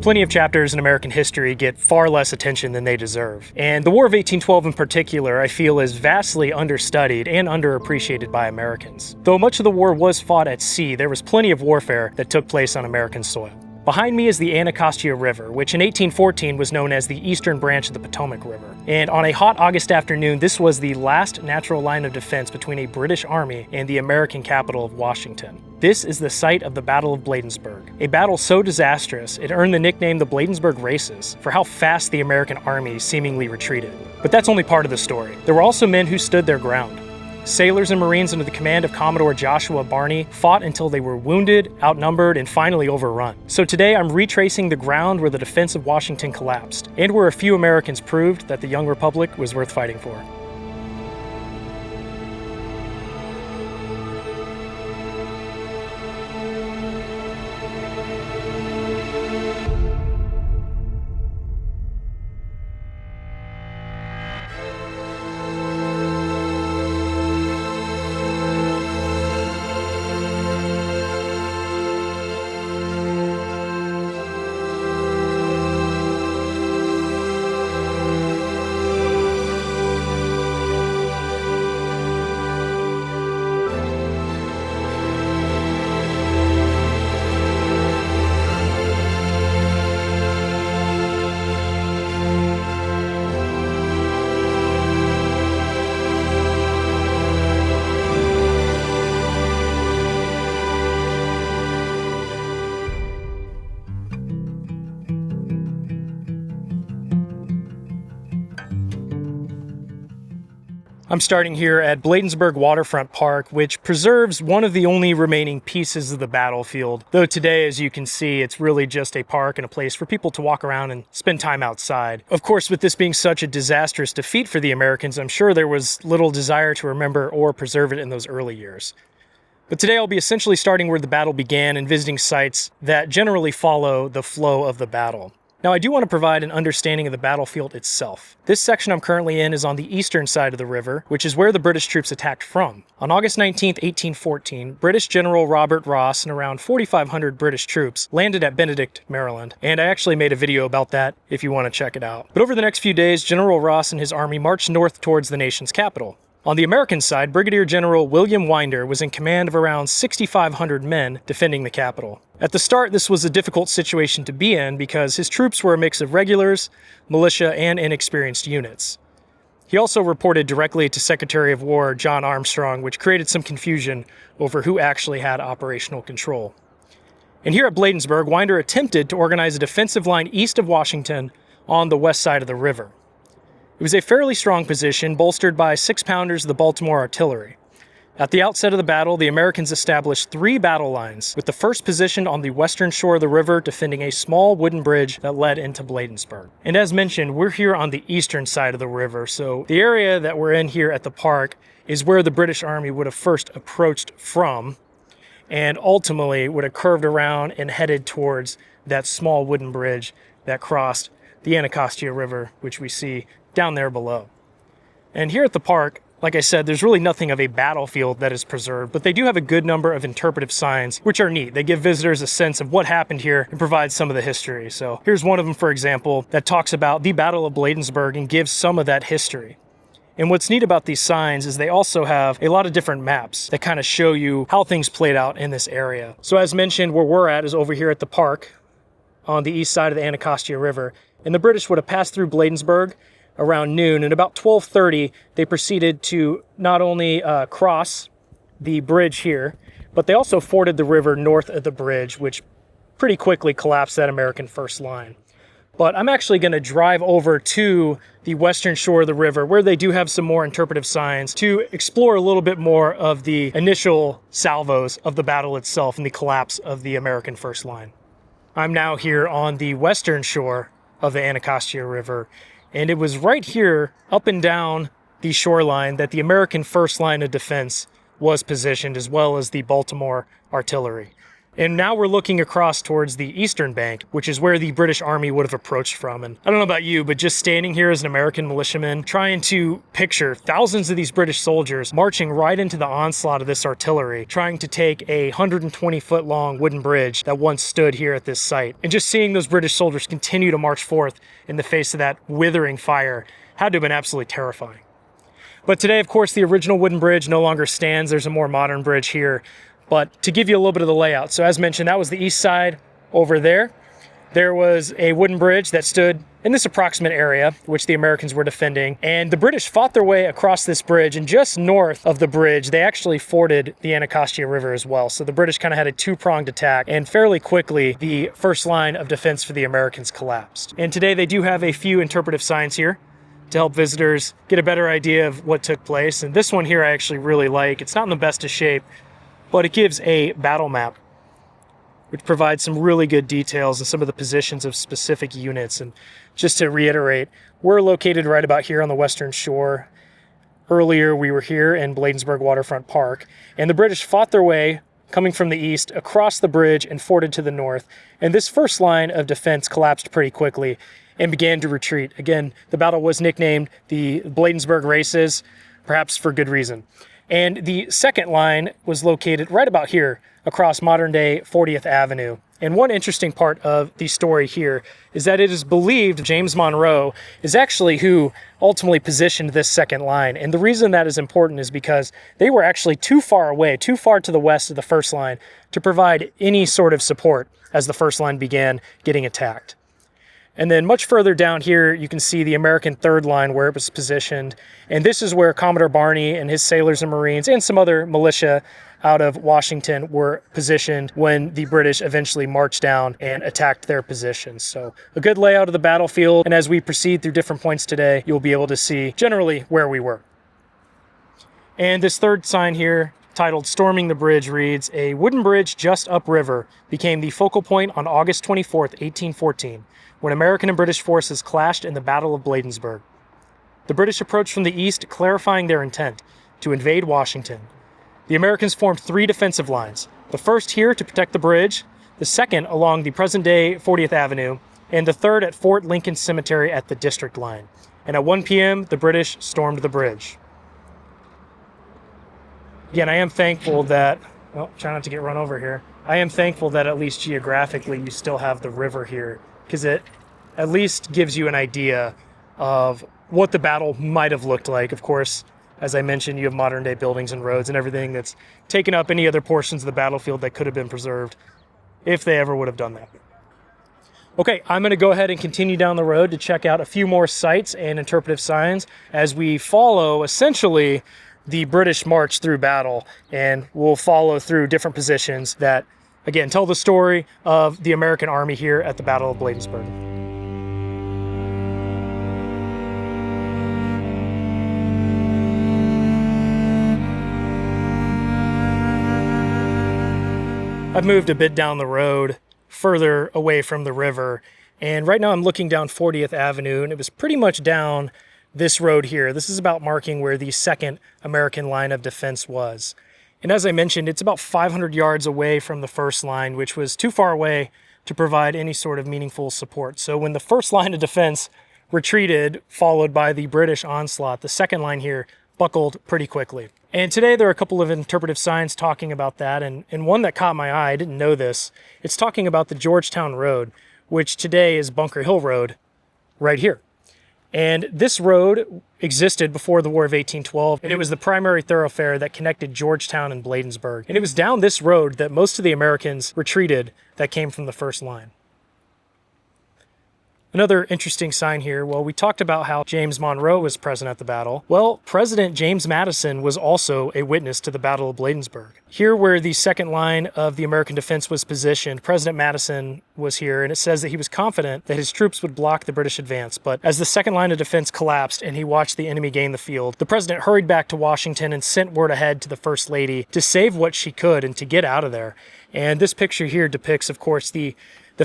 Plenty of chapters in American history get far less attention than they deserve. And the War of 1812 in particular, I feel, is vastly understudied and underappreciated by Americans. Though much of the war was fought at sea, there was plenty of warfare that took place on American soil. Behind me is the Anacostia River, which in 1814 was known as the eastern branch of the Potomac River. And on a hot August afternoon, this was the last natural line of defense between a British army and the American capital of Washington. This is the site of the Battle of Bladensburg, a battle so disastrous it earned the nickname the Bladensburg Races for how fast the American army seemingly retreated. But that's only part of the story. There were also men who stood their ground. Sailors and Marines under the command of Commodore Joshua Barney fought until they were wounded, outnumbered, and finally overrun. So today I'm retracing the ground where the defense of Washington collapsed, and where a few Americans proved that the young republic was worth fighting for. I'm starting here at Bladensburg Waterfront Park, which preserves one of the only remaining pieces of the battlefield. Though today, as you can see, it's really just a park and a place for people to walk around and spend time outside. Of course, with this being such a disastrous defeat for the Americans, I'm sure there was little desire to remember or preserve it in those early years. But today I'll be essentially starting where the battle began and visiting sites that generally follow the flow of the battle. Now, I do want to provide an understanding of the battlefield itself. This section I'm currently in is on the eastern side of the river, which is where the British troops attacked from. On August 19, 1814, British General Robert Ross and around 4,500 British troops landed at Benedict, Maryland, and I actually made a video about that if you want to check it out. But over the next few days, General Ross and his army marched north towards the nation's capital. On the American side, Brigadier General William Winder was in command of around 6,500 men defending the capital. At the start, this was a difficult situation to be in because his troops were a mix of regulars, militia, and inexperienced units. He also reported directly to Secretary of War John Armstrong, which created some confusion over who actually had operational control. And here at Bladensburg, Winder attempted to organize a defensive line east of Washington on the west side of the river. It was a fairly strong position, bolstered by 6-pounders of the Baltimore artillery. At the outset of the battle, the Americans established 3 battle lines, with the first positioned on the western shore of the river, defending a small wooden bridge that led into Bladensburg. And as mentioned, we're here on the eastern side of the river, so the area that we're in here at the park is where the British Army would have first approached from, and ultimately would have curved around and headed towards that small wooden bridge that crossed the Anacostia River, which we see down there below. And here at the park, like I said, there's really nothing of a battlefield that is preserved, but they do have a good number of interpretive signs, which are neat. They give visitors a sense of what happened here and provide some of the history. So here's one of them, for example, that talks about the Battle of Bladensburg and gives some of that history. And what's neat about these signs is they also have a lot of different maps that kind of show you how things played out in this area. So as mentioned, where we're at is over here at the park on the east side of the Anacostia River, and the British would have passed through Bladensburg around noon, and about 12:30 they proceeded to not only cross the bridge here, but they also forded the river north of the bridge, which pretty quickly collapsed that American first line. But I'm actually going to drive over to the western shore of the river, where they do have some more interpretive signs, to explore a little bit more of the initial salvos of the battle itself and the collapse of the American first line. I'm now here on the western shore of the Anacostia River, and it was right here, up and down the shoreline, that the American first line of defense was positioned, as well as the Baltimore artillery. And now we're looking across towards the eastern bank, which is where the British Army would have approached from. And I don't know about you, but just standing here as an American militiaman, trying to picture thousands of these British soldiers marching right into the onslaught of this artillery, trying to take a 120-foot long wooden bridge that once stood here at this site. And just seeing those British soldiers continue to march forth in the face of that withering fire had to have been absolutely terrifying. But today, of course, the original wooden bridge no longer stands. There's a more modern bridge here. But to give you a little bit of the layout, so as mentioned, that was the east side over there. There was a wooden bridge that stood in this approximate area, which the Americans were defending. And the British fought their way across this bridge, and just north of the bridge, they actually forded the Anacostia River as well. So the British kind of had a two-pronged attack, and fairly quickly, the first line of defense for the Americans collapsed. And today they do have a few interpretive signs here to help visitors get a better idea of what took place. And this one here I actually really like. It's not in the best of shape, but it gives a battle map, which provides some really good details and some of the positions of specific units. And just to reiterate, we're located right about here on the western shore. Earlier, we were here in Bladensburg Waterfront Park, and the British fought their way, coming from the east, across the bridge and forded to the north. And this first line of defense collapsed pretty quickly and began to retreat. Again, the battle was nicknamed the Bladensburg Races, perhaps for good reason. And the second line was located right about here across modern-day 40th Avenue. And one interesting part of the story here is that it is believed James Monroe is actually who ultimately positioned this second line. And the reason that is important is because they were actually too far away, too far to the west of the first line to provide any sort of support as the first line began getting attacked. And then much further down here, you can see the American third line where it was positioned. And this is where Commodore Barney and his sailors and Marines and some other militia out of Washington were positioned when the British eventually marched down and attacked their positions. So a good layout of the battlefield. And as we proceed through different points today, you'll be able to see generally where we were. And this third sign here, titled Storming the Bridge, reads, "A wooden bridge just upriver became the focal point on August 24th, 1814, when American and British forces clashed in the Battle of Bladensburg. The British approached from the east, clarifying their intent to invade Washington. The Americans formed 3 defensive lines, the first here to protect the bridge, the second along the present-day 40th Avenue, and the third at Fort Lincoln Cemetery at the district line. And at 1 p.m., the British stormed the bridge." Again, I am thankful that, try not to get run over here. I am thankful that at least geographically you still have the river here, because it at least gives you an idea of what the battle might have looked like. Of course, as I mentioned, you have modern day buildings and roads and everything that's taken up any other portions of the battlefield that could have been preserved if they ever would have done that. Okay, I'm going to go ahead and continue down the road to check out a few more sites and interpretive signs as we follow essentially the British march through battle, and we'll follow through different positions that, again, tell the story of the American army here at the Battle of Bladensburg. I've moved a bit down the road, further away from the river, and right now I'm looking down 40th Avenue, and it was pretty much down this road here. This is about marking where the second American line of defense was. And as I mentioned, it's about 500 yards away from the first line, which was too far away to provide any sort of meaningful support. So when the first line of defense retreated, followed by the British onslaught, the second line here buckled pretty quickly. And today there are a couple of interpretive signs talking about that, and one that caught my eye, I didn't know this, it's talking about the Georgetown Road, which today is Bunker Hill Road, right here. And this road existed before the War of 1812, and it was the primary thoroughfare that connected Georgetown and Bladensburg. And it was down this road that most of the Americans retreated that came from the first line. Another interesting sign here, well, we talked about how James Monroe was present at the battle. Well, President James Madison was also a witness to the Battle of Bladensburg. Here where the second line of the American defense was positioned, President Madison was here, and it says that he was confident that his troops would block the British advance. But as the second line of defense collapsed and he watched the enemy gain the field, the president hurried back to Washington and sent word ahead to the First Lady to save what she could and to get out of there. And this picture here depicts, of course, the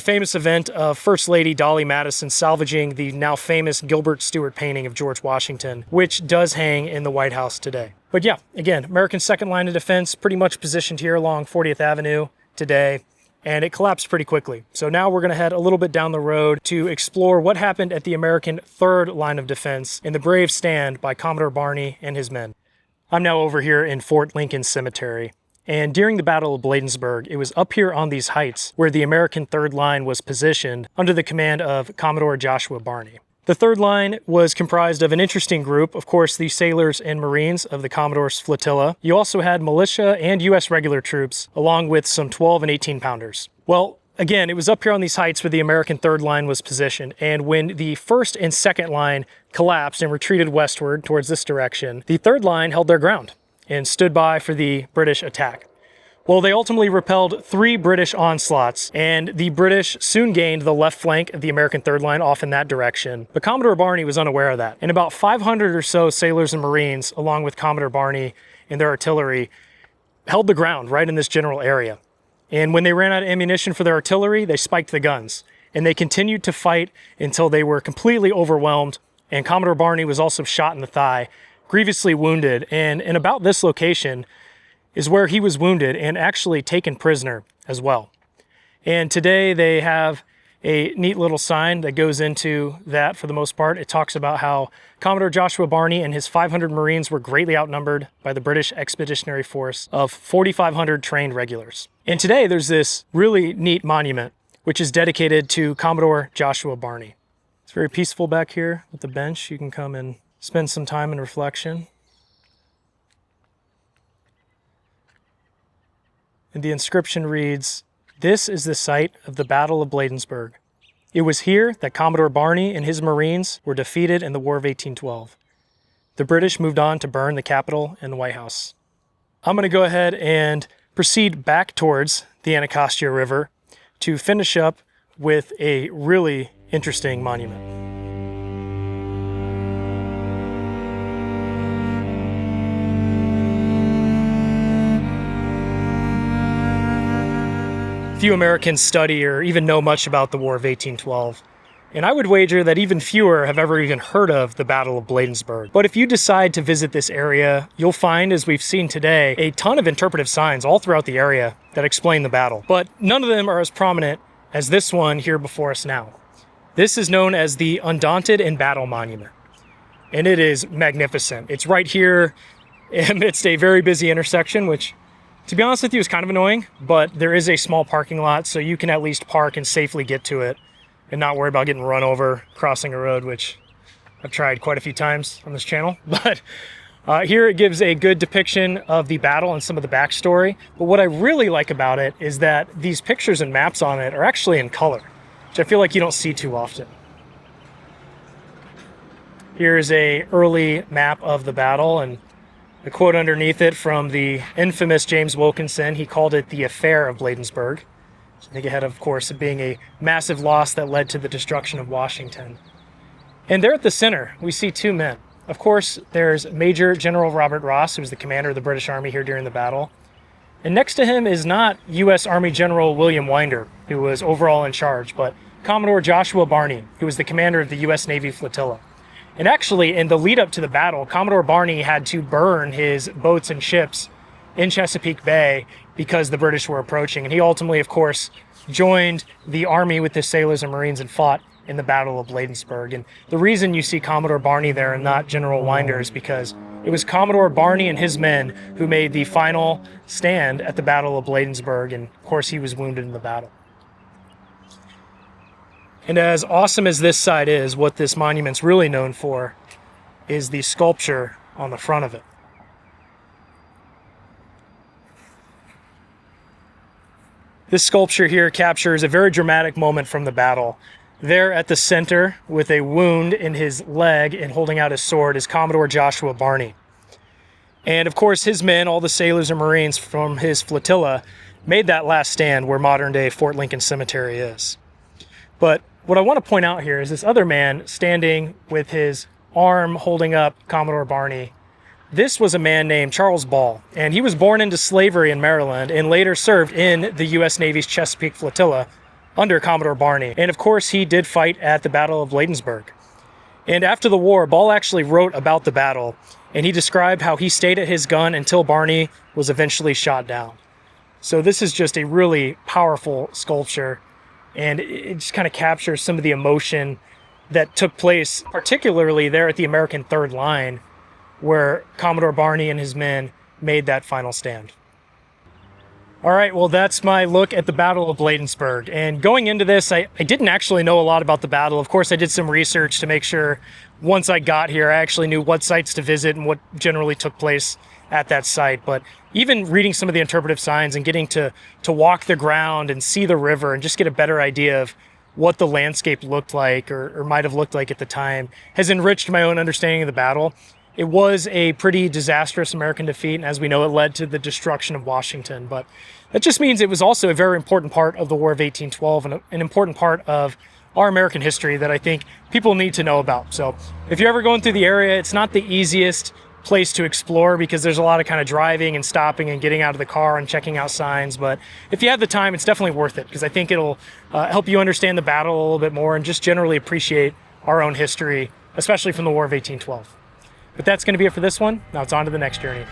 famous event of First Lady Dolly Madison salvaging the now famous Gilbert Stuart painting of George Washington, which does hang in the White House today. But yeah, again, American second line of defense pretty much positioned here along 40th Avenue today. and it collapsed pretty quickly. So now we're going to head a little bit down the road to explore what happened at the American third line of defense in the brave stand by Commodore Barney and his men. I'm now over here in Fort Lincoln Cemetery. And during the Battle of Bladensburg, it was up here on these heights where the American third line was positioned under the command of Commodore Joshua Barney. The third line was comprised of an interesting group, of course, the sailors and Marines of the Commodore's flotilla. You also had militia and U.S. regular troops, along with some 12 and 18 pounders. Well, again, it was up here on these heights where the American third line was positioned, and when the first and second line collapsed and retreated westward towards this direction, the third line held their ground and stood by for the British attack. Well, they ultimately repelled 3 British onslaughts, and the British soon gained the left flank of the American third line off in that direction. But Commodore Barney was unaware of that, and about 500 or so sailors and Marines, along with Commodore Barney and their artillery, held the ground right in this general area. And when they ran out of ammunition for their artillery, they spiked the guns, and they continued to fight until they were completely overwhelmed, and Commodore Barney was also shot in the thigh, grievously wounded, and in about this location is where he was wounded and actually taken prisoner as well. And today they have a neat little sign that goes into that for the most part. It talks about how Commodore Joshua Barney and his 500 Marines were greatly outnumbered by the British Expeditionary Force of 4,500 trained regulars. And today there's this really neat monument which is dedicated to Commodore Joshua Barney. It's very peaceful back here with the bench. You can come and spend some time in reflection. And the inscription reads, "This is the site of the Battle of Bladensburg. It was here that Commodore Barney and his Marines were defeated in the War of 1812. The British moved on to burn the Capitol and the White House." I'm going to go ahead and proceed back towards the Anacostia River to finish up with a really interesting monument. Few Americans study or even know much about the War of 1812, and I would wager that even fewer have ever even heard of the Battle of Bladensburg. But if you decide to visit this area, you'll find, as we've seen today, a ton of interpretive signs all throughout the area that explain the battle. But none of them are as prominent as this one here before us now. This is known as the Undaunted in Battle Monument, and it is magnificent. It's right here amidst a very busy intersection, which, to be honest with you, is kind of annoying, but there is a small parking lot, so you can at least park and safely get to it and not worry about getting run over crossing a road, which I've tried quite a few times on this channel. But here it gives a good depiction of the battle and some of the backstory. But what I really like about it is that these pictures and maps on it are actually in color, which I feel like you don't see too often. Here's a early map of the battle, and a quote underneath it from the infamous James Wilkinson. He called it the Affair of Bladensburg. So think ahead, of course, of being a massive loss that led to the destruction of Washington. And there at the center, we see 2 men. Of course, there's Major General Robert Ross, who was the commander of the British Army here during the battle. And next to him is not U.S. Army General William Winder, who was overall in charge, but Commodore Joshua Barney, who was the commander of the U.S. Navy flotilla. And actually, in the lead up to the battle, Commodore Barney had to burn his boats and ships in Chesapeake Bay because the British were approaching. And he ultimately, of course, joined the army with his sailors and Marines and fought in the Battle of Bladensburg. And the reason you see Commodore Barney there and not General Winder is because it was Commodore Barney and his men who made the final stand at the Battle of Bladensburg. And of course, he was wounded in the battle. And as awesome as this site is, what this monument's really known for is the sculpture on the front of it. This sculpture here captures a very dramatic moment from the battle. There at the center, with a wound in his leg and holding out his sword, is Commodore Joshua Barney. And of course, his men, all the sailors and Marines from his flotilla, made that last stand where modern-day Fort Lincoln Cemetery is. But what I want to point out here is this other man standing with his arm holding up Commodore Barney. This was a man named Charles Ball, and he was born into slavery in Maryland and later served in the U.S. Navy's Chesapeake Flotilla under Commodore Barney. And of course, he did fight at the Battle of Bladensburg. And after the war, Ball actually wrote about the battle, and he described how he stayed at his gun until Barney was eventually shot down. So this is just a really powerful sculpture, and it just kind of captures some of the emotion that took place, particularly there at the American Third Line, where Commodore Barney and his men made that final stand. All right, well, that's my look at the Battle of Bladensburg. And going into this, I didn't actually know a lot about the battle. Of course, I did some research to make sure once I got here, I actually knew what sites to visit and what generally took place at that site. But even reading some of the interpretive signs and getting to walk the ground and see the river and just get a better idea of what the landscape looked like or might have looked like at the time has enriched my own understanding of the battle. It was a pretty disastrous American defeat, and as we know, it led to the destruction of Washington. But that just means it was also a very important part of the War of 1812 and an important part of our American history that I think people need to know about. So if you're ever going through the area, it's not the easiest place to explore because there's a lot of kind of driving and stopping and getting out of the car and checking out signs. But if you have the time, it's definitely worth it because I think it'll help you understand the battle a little bit more and just generally appreciate our own history, especially from the War of 1812. But that's going to be it for this one. Now it's on to the next journey.